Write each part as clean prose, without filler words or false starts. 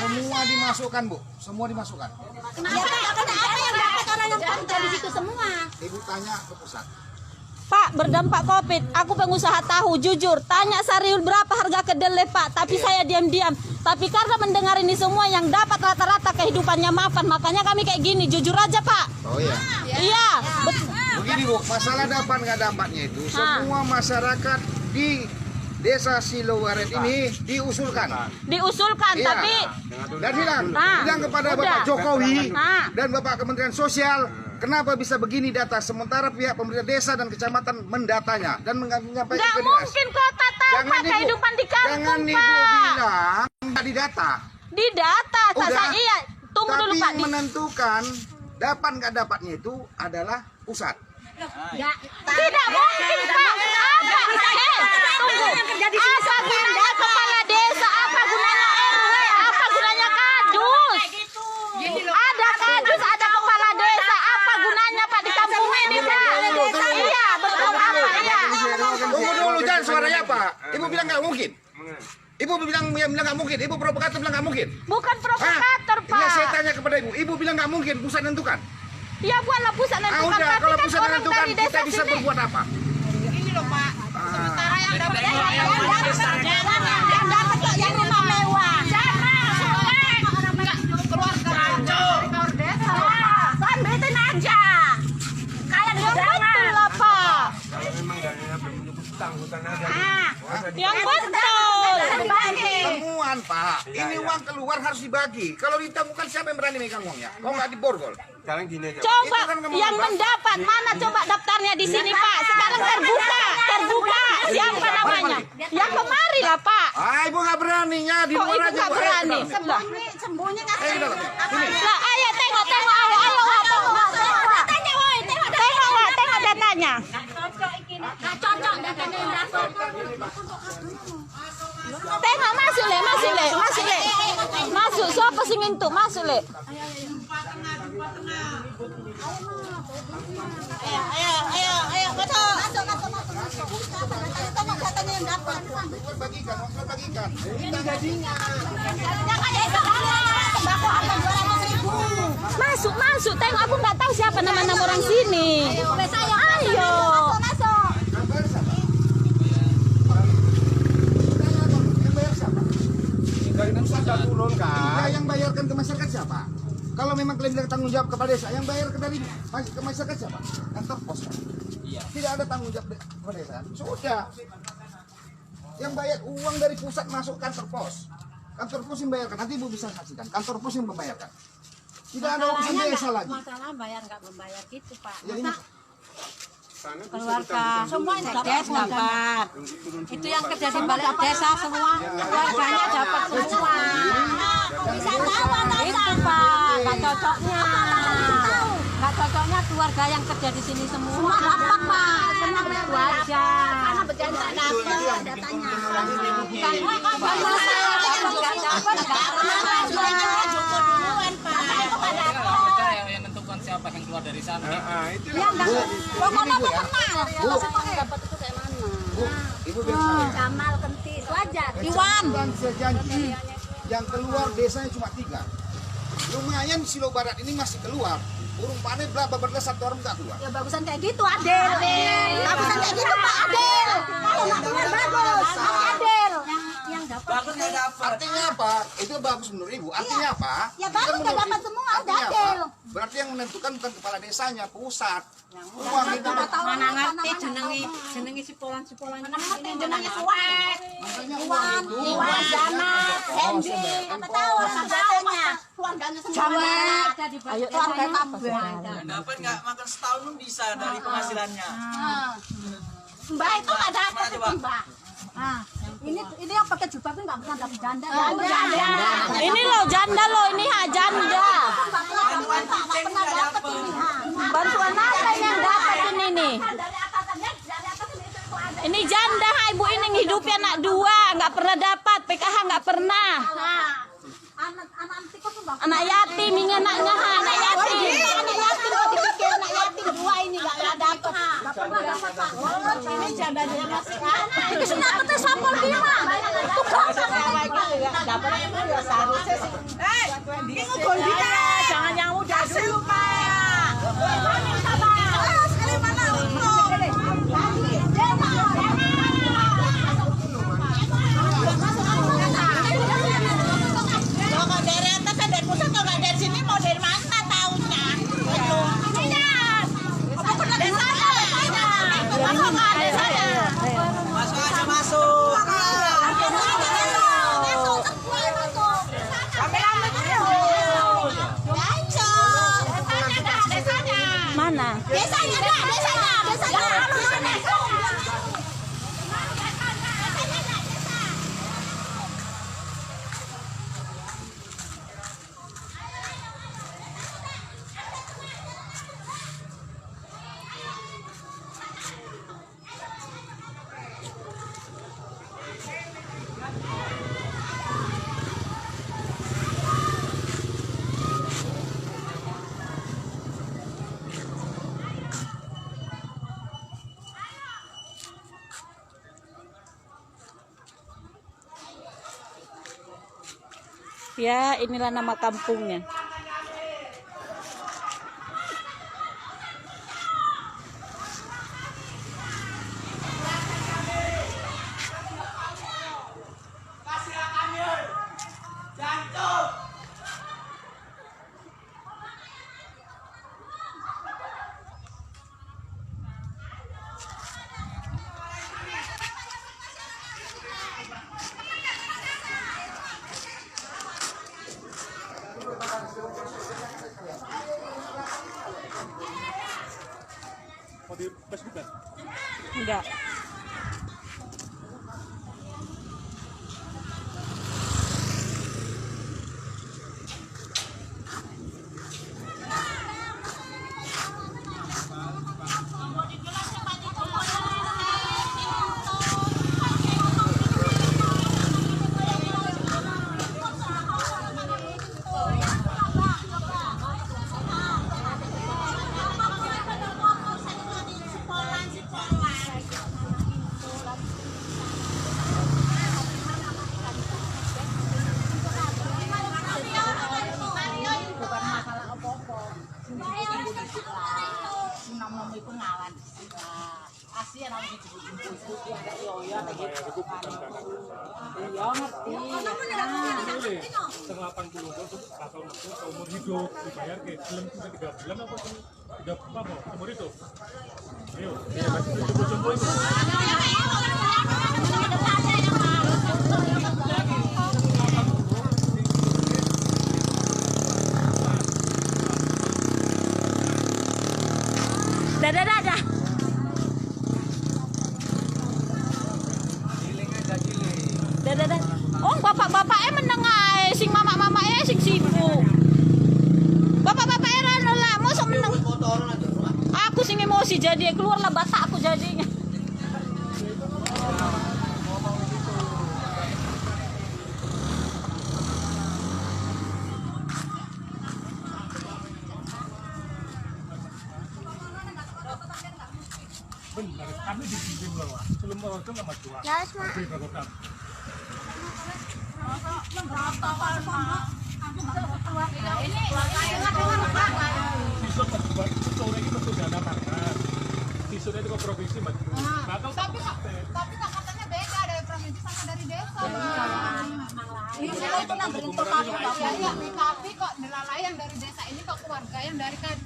Semua dimasukkan, Bu. Semua dimasukkan. Kenapa? Karena apa yang dapat orang yang kerja di situ semua? Ibu tanya ke pusat. Pak, berdampak COVID, aku pengusaha tahu, jujur, tanya Sariul berapa harga kedelai Pak, tapi saya diam-diam. Tapi karena mendengar ini semua yang dapat rata-rata kehidupannya mapan, makanya kami kayak gini, jujur aja Pak. Oh iya. Iya, Begini Bu, masalah dapat nggak dapatnya itu, semua masyarakat di Desa Silowaret ini diusulkan. diusulkan, Iya. tapi Dan bilang kepada Udah. Bapak Jokowi Nah. dan Bapak Kementerian Sosial, kenapa bisa begini data sementara pihak pemerintah desa dan kecamatan mendatanya dan menyampaikan nggak ke dinas. mungkin kota tahu Pak Ibu- kehidupan di jangan kampung Ibu Pak. bilang nggak didata. Di data, Udah. iya, tunggu Tapi dulu Pak. yang menentukan dapat nggak dapatnya itu adalah pusat. Tidak mungkin Pak. Apa? Tunggu. Apa gunanya kepala desa? Apa gunanya RW? Apa gunanya kadus? Ada kadus, ada kepala desa. Apa gunanya Pak di kampung ini Pak? Iya, betul apa? Iya. Tunggu dulu, jangan suaranya Pak. Ibu bilang nggak mungkin. Ibu bilang nggak mungkin. Ibu provokator bilang nggak mungkin. Bukan provokator Hah? Ya, saya Pak. tanya kepada ibu. Ibu bilang nggak mungkin. Pusat nentukan. Ya buatlah pusat nentukan, Udah, tapi kalau kan pusat orang nentukan dari kita desa bisa sini. berbuat apa? Ini loh Pak. Sementara yang dapat Yang dapat kok yang rumah mewah. Sambitin aja. Kayak betul lah Pak. Yang betul. Temuan Pak. Ini uang keluar harus dibagi. Kalau ditemukan siapa yang berani megang uangnya? Kok nggak diborgol? Sekarang gini aja. Coba Itu kan kemauan yang Bapak. mendapat mana coba daftarnya di sini Pak. Sekarang terbuka. Siapa namanya? Yang kemari lah Pak. Ah, ibu nggak beraninya di Kok luar ibu aja. nggak Bu. berani? Sembunyi ngasih. Ayo, dalam. Sini. Lah, ayo tengok ayo tengok datanya. Cocok datanya yang dapat. Tengok masuk le. Masuk siapa sing entuk masuk le. Ayo, betul. Masuk. Tengok datanya yang dapat. Uang bagikan. Kita Masuk tengok aku nggak tahu siapa nama-nama orang sini. Ayo. Masuk. yang bayar siapa? Dari pusat sudah turun kan? Ya, yang bayarkan ke masyarakat siapa? Kalau memang kalian bilang tanggung jawab kepada desa, yang bayar ke masyarakat siapa? Kantor pos kan? Iya. Tidak ada tanggung jawab kepada desa. Sudah. Yang bayar uang dari pusat masuk kantor pos. Kantor pos yang bayarkan. Nanti ibu bisa saksikan. Kantor pos yang membayarkan. Tidak ada urusan desa lagi. Masalah bayar nggak membayar gitu Pak. Ya, ini Keluarga semua yang dapat. Itu yang kerja di balik desa semua keluarganya dapat semua. Bisa tahu itu Pak. Nggak cocoknya keluarga yang kerja di sini semua dapat Pak. Senang itu aja. Karena berjanji dapat datanya. Bukan masalah nggak dapat yang menentukan siapa yang keluar dari sana. Itu Ya enggak. Pokoknya Bu, ya. kenal. Bu. Dapat itu kayak mana? Bu, ibu bilang saya. Kamal Kentis wajar. Iwan dan sejanji yang keluar desanya cuma 3. Lumayan Silo Barat ini masih keluar. Burung panen berapa belas satu orang nggak keluar. Ya bagusan kayak gitu Adel. Bagusan kayak gitu Pak Adel. Kalau nggak keluar bagus. Adel. Yang dapat. Artinya apa? Itu bagus menurut ibu. Artinya apa? Ya bagus Itu nggak menurut dapat ibu. semua Artinya udah apa? Adel. Berarti yang menentukan bukan kepala desanya, pusat. Uang itu. Mana ngerti jenengi sipolan-sipolan. Mana ngerti jenengi suwek. Makanya Iwan, uang itu. Iwan, Jana, Hendy, apa tahu datanya. Keluarganya semua. Ayo keluarga apa Dapat nggak makan setahun pun bisa dari penghasilannya. Mbak itu nggak dapat itu Mbak. Ini yang pakai jubah itu nggak pernah dapat janda. Janda. Ini loh janda loh, ini janda. Nggak pernah dapat ini. Bantuan apa yang dapat ini nih? Dari atasannya, dari atas ini itu ada. Ini janda ibu ini ngidupin anak 2, nggak pernah dapat PKH nggak pernah. Anak tikus tuh Mbak. Anak yatim ini anaknya anak yatim. Anak yatim kok dipikir anak yatim 2 ini nggak dapat. Ini jandanya masih anak. Ini sudah kita sampel lima. Dapat itu ya seharusnya sih. Ini gondina. Jangan yang muda dulu, Pak. Sekali mana untuk? Kalau dari atas dan dari pusat, kalau dari sini mau dari mana tahunya? Masuk aja masuk. Mana? Desanya. Ya, inilah nama kampungnya. Enggak. Setengah 80 bakal umur hidup dibayar ke film 3 bulan apa sih? Udah apa umur hidup? Ayo, masih jumbo itu. Dadah. Dadah. Oh, bapak-bapaknya menengah, sing mama-mamanya sing sibuk. Bapak-bapaknya rano lah, mosok meneng. Aku sing emosi jadi keluarlah batak aku jadinya. Benar, kami dipimpin bawah. Sebelum bawah itu nggak maju. Beri bagokan. Sisut buat sore ini betul dana markas. Sisutnya itu ke provinsi maju. Tapi katanya beda dari provinsi sama dari desa. Ini itu nambahin PKP. Ya, PKP kok nelayan dari desa ini kok keluarga yang dari kan.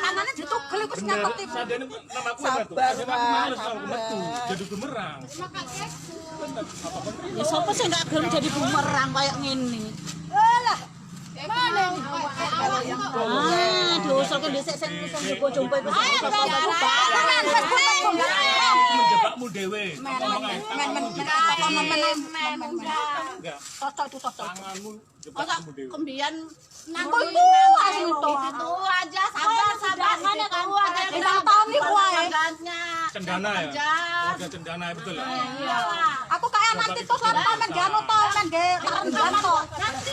Tangannya ditugel iku sing nyatet. Sadene nama aku apa tuh? Ada aku males kalau metu jadi bumerang. Ya sapa sing gak gelem jadi bumerang kayak ngene. Mana? Diusulke dhisik sing jumbo-jumbo iku. Menjebakmu dewe. Enggak. Cocok itu cocok. Tanganmu jebakmu dewe. Kembian Nangku itu asli itu aja sabar mana kan kita tahu nih kuai Cendana ya? Warga Cendana ya betul ya? aku kayak nanti tuh sama men gano to men ge nanti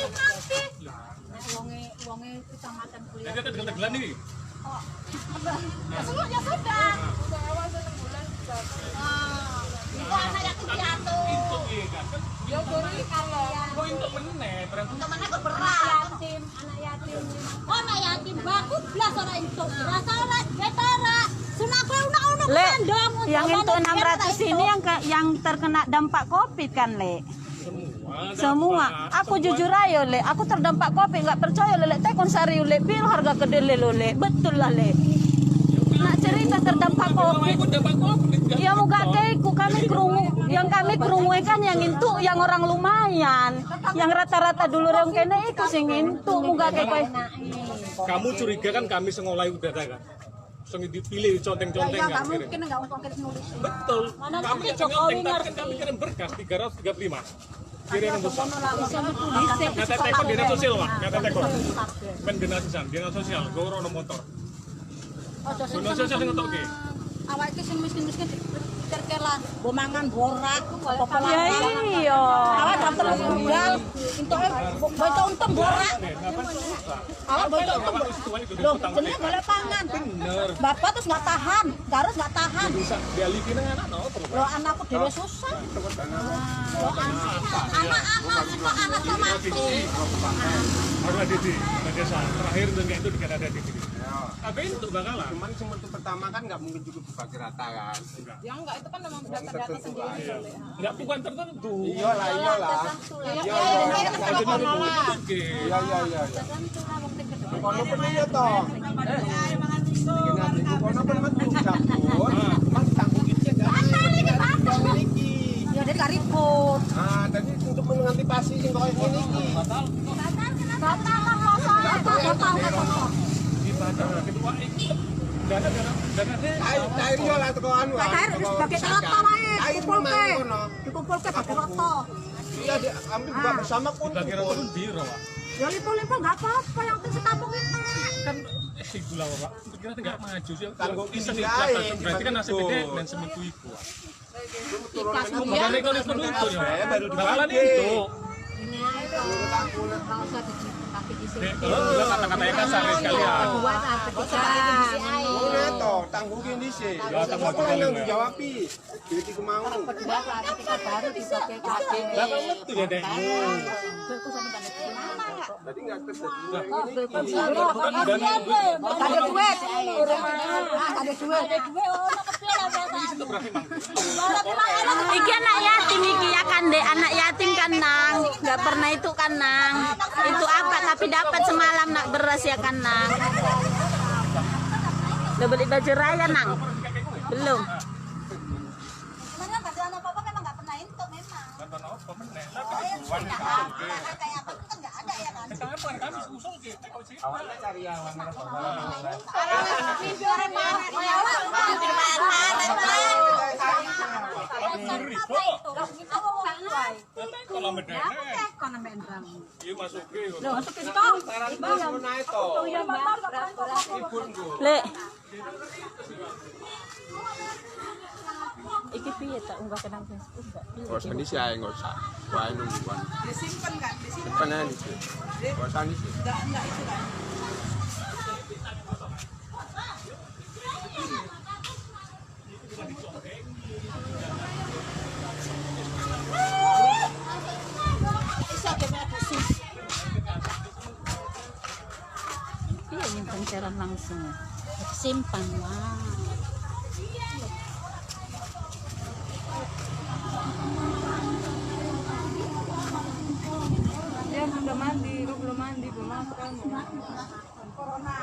wonge kecamatan Jadi tegelan nih. Ya sudah. Itu anak yatim piatu. Ya beri kalian. Kok untuk meneh berarti Untuk mana berat? Anak yatim. Oh, anak yatim bagus belas orang itu. Rasa orang betara. Sunakwe unak-unak Le, kandang. yang itu 600 ini yang terkena dampak Covid kan, Le? Semua. Aku jujur aja, Le. Aku terdampak Covid, nggak percaya, Le. Tekon sari, Le. Pil harga kedelai, Le. Betul lah, Le. Nak cerita terdampak Covid. Ya muka keku kami kerungu, yang kami kerungu kan yang itu yang orang lumayan, yang rata-rata dulu yang kena itu sing itu muka keku. kamu curiga kan kami sengolai udah ada kan? Sing dipilih conteng-conteng kan? Mungkin enggak ungkapin nulis. Betul. Mana Kami nanti yang Jokowi nyontek, tapi kan ngerti. kami kirim berkas 335. Kirim yang besar. Bisa Nyata tekon dinas sosial, Pak. Nyata tekon. Men dinas sosial, gue orang motor. Dinas sosial sing ngetokke. Awak iki sing miskin-miskin terkelan, bo mangan borak, apa Ya iya. awak daftar tunggal, itu untung borak. Awak bojo untung. Loh, jenenge boleh pangan. Bener. Bapak terus nggak tahan, harus nggak tahan. Bisa dialihin anak no. Loh, anakku dewe susah. Loh, anak tuh mati. Harus ada di desa. Terakhir dan kayak itu dikata ada di sini. Tapi itu bakalan. Cuman sementu pertama kan nggak mungkin cukup dibagi rata kan. Ya enggak, itu kan memang data-data sendiri. Enggak bukan tertentu. Iyalah. Iya. Kono pun iya toh. Kono pun mah belum cabut. Mas tanggung izin kan. Ya dari karibut. Ah, tadi untuk mengantisipasi sing koyo ngene iki. Batal lah batal. Kedua ini dana Cair yo lah teko anu. Cair sebagai rata wae. Cair Dikumpulke. memang kono. Dikumpulke pakai rata. Iya, ambil juga bersama pun. bagi rata pun biro, Pak. Ya lipo-lipo enggak apa-apa, yang penting setampung itu. Kan gula, Pak. Kira enggak maju sih. Tanggung Bisa ini ikhlas, aja, berarti kan nasib betul. gede dan seminggu itu. Ikhlas Makanya kalau itu ya. baru Bakalan dibagi. itu. Ini aja. Enggak usah dipakai di sini. Dek, kalau juga kata-katanya kasar ya sekalian. Buat ketika Ngono to, tanggungin dhisik. Ya, tanggung Apa jawab. yang jawabi? Duit iku mau. ketika baru dipakai kakek. Bakal betul ya, Dek. Tadi enggak terjadi. Ada duit. Ada duit. Iki anak yatim iki ya kan, Dek. Anak yatim kan, Nang. Nggak pernah itu kan, Nang. Itu apa tapi dapat semalam nak beras ya kan, Nang. Udah beli baju raya, Nang? Belum. Mana bantuan apa-apa memang enggak pernah itu memang. Bantuan apa meneh? Kayak apa itu kan enggak ada ya kan. Kapan kami usul gitu kalau sih. Awalnya cari awan Kalau medene. Iya masuk ke. naik to. Le. Iki piye tak unggah ke nang Facebook enggak? Enggak usah di sih, enggak usah. Wae nungguan. Disimpan nggak? Simpen aja di sini. Enggak usah di sini. Enggak itu kan. Iya nyimpan cairan langsung. Simpan lah. Ya udah mandi, lu belum mandi, belum makan. Corona.